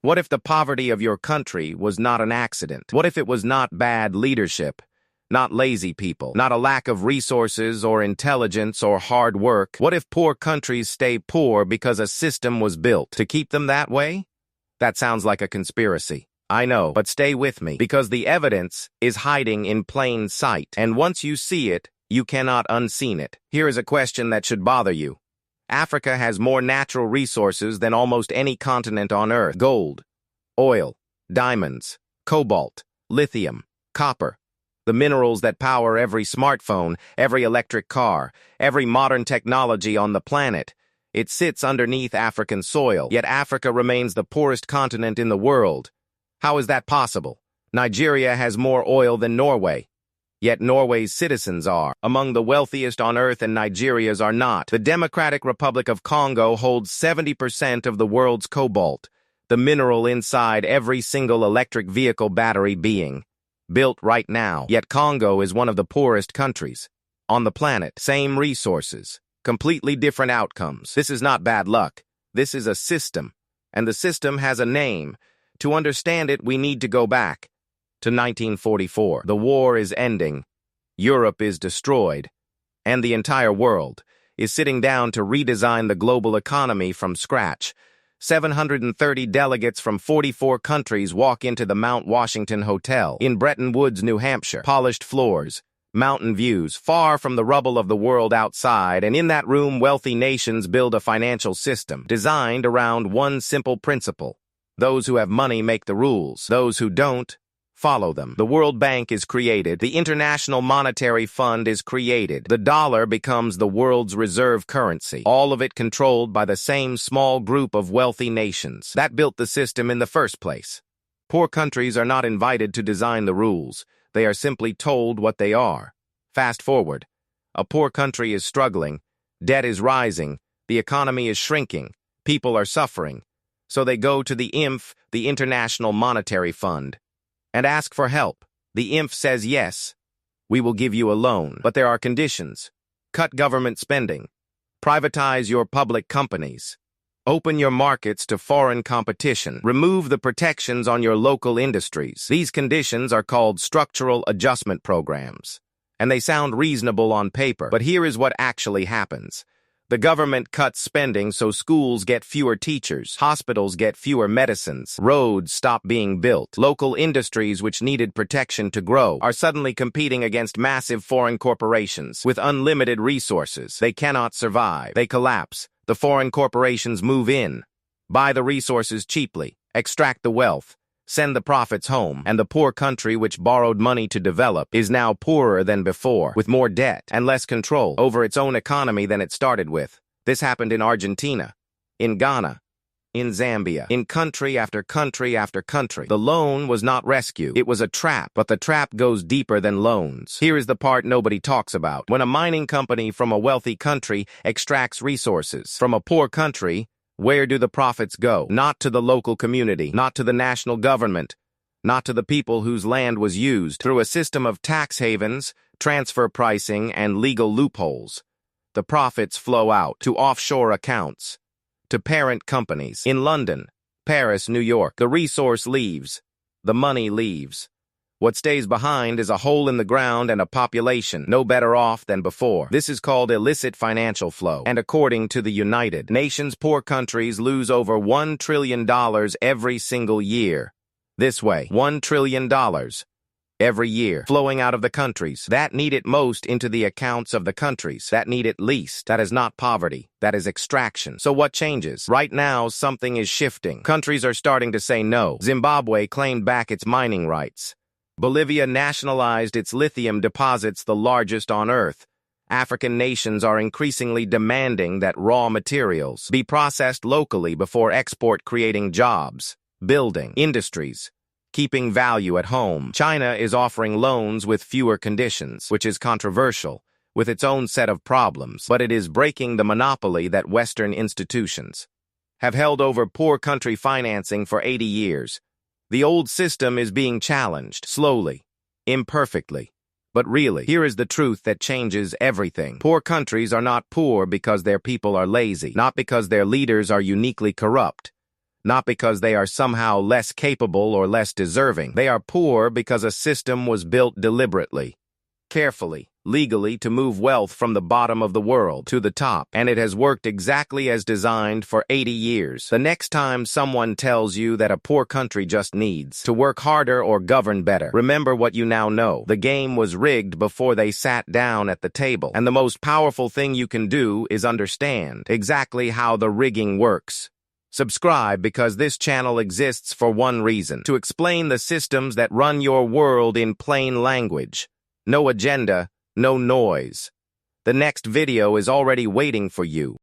What if the poverty of your country was not an accident? What if it was not bad leadership, not lazy people, not a lack of resources or intelligence or hard work? What if poor countries stay poor because a system was built to keep them that way? That sounds like a conspiracy. I know, but stay with me, because the evidence is hiding in plain sight, and once you see it, you cannot unseen it. Here is a question that should bother you. Africa has more natural resources than almost any continent on Earth. Gold, oil, diamonds, cobalt, lithium, copper. The minerals that power every smartphone, every electric car, every modern technology on the planet. It sits underneath African soil, yet Africa remains the poorest continent in the world. How is that possible? Nigeria has more oil than Norway. Yet Norway's citizens are among the wealthiest on Earth and Nigeria's are not. The Democratic Republic of Congo holds 70% of the world's cobalt, the mineral inside every single electric vehicle battery being built right now. Yet Congo is one of the poorest countries on the planet. Same resources, completely different outcomes. This is not bad luck. This is a system, and the system has a name. To understand it, we need to go back to 1944. The war is ending, Europe is destroyed, and the entire world is sitting down to redesign the global economy from scratch. 730 delegates from 44 countries walk into the Mount Washington Hotel in Bretton Woods, New Hampshire. Polished floors, mountain views, far from the rubble of the world outside, and in that room, wealthy nations build a financial system designed around one simple principle. Those who have money make the rules. Those who don't, follow them. The World Bank is created. The International Monetary Fund is created. The dollar becomes the world's reserve currency. All of it controlled by the same small group of wealthy nations that built the system in the first place. Poor countries are not invited to design the rules. They are simply told what they are. Fast forward. A poor country is struggling. Debt is rising. The economy is shrinking. People are suffering. So they go to the IMF, the International Monetary Fund, and ask for help. The IMF says yes, we will give you a loan, but there are conditions. Cut government spending. Privatize your public companies. Open your markets to foreign competition. Remove the protections on your local industries. These conditions are called structural adjustment programs, and they sound reasonable on paper, but here is what actually happens. The government cuts spending so schools get fewer teachers, hospitals get fewer medicines, roads stop being built. Local industries which needed protection to grow are suddenly competing against massive foreign corporations with unlimited resources. They cannot survive. They collapse. The foreign corporations move in, buy the resources cheaply, extract the wealth, send the profits home, and the poor country which borrowed money to develop is now poorer than before, with more debt and less control over its own economy than it started with. This happened in Argentina, in Ghana, in Zambia, in country after country after country. The loan was not rescue. It was a trap, but the trap goes deeper than loans. Here is the part nobody talks about. When a mining company from a wealthy country extracts resources from a poor country, where do the profits go? Not to the local community, not to the national government, not to the people whose land was used. Through a system of tax havens, transfer pricing, and legal loopholes, the profits flow out to offshore accounts, to parent companies in London, Paris, New York. The resource leaves. The money leaves. What stays behind is a hole in the ground and a population no better off than before. This is called illicit financial flow, and according to the United Nations, poor countries lose over $1 trillion every single year. This way, $1 trillion every year flowing out of the countries that need it most into the accounts of the countries that need it least. That is not poverty. That is extraction. So what changes? Right now, something is shifting. Countries are starting to say no. Zimbabwe claimed back its mining rights. Bolivia nationalized its lithium deposits, the largest on Earth. African nations are increasingly demanding that raw materials be processed locally before export, creating jobs, building industries, keeping value at home. China is offering loans with fewer conditions, which is controversial, with its own set of problems, but it is breaking the monopoly that Western institutions have held over poor country financing for 80 years. The old system is being challenged, slowly, imperfectly. But really, here is the truth that changes everything. Poor countries are not poor because their people are lazy, not because their leaders are uniquely corrupt, not because they are somehow less capable or less deserving. They are poor because a system was built deliberately, carefully, legally to move wealth from the bottom of the world to the top, and it has worked exactly as designed for 80 years. The next time someone tells you that a poor country just needs to work harder or govern better, remember what you now know. The game was rigged before they sat down at the table, and the most powerful thing you can do is understand exactly how the rigging works. Subscribe because this channel exists for one reason: to explain the systems that run your world in plain language. No agenda, no noise. The next video is already waiting for you.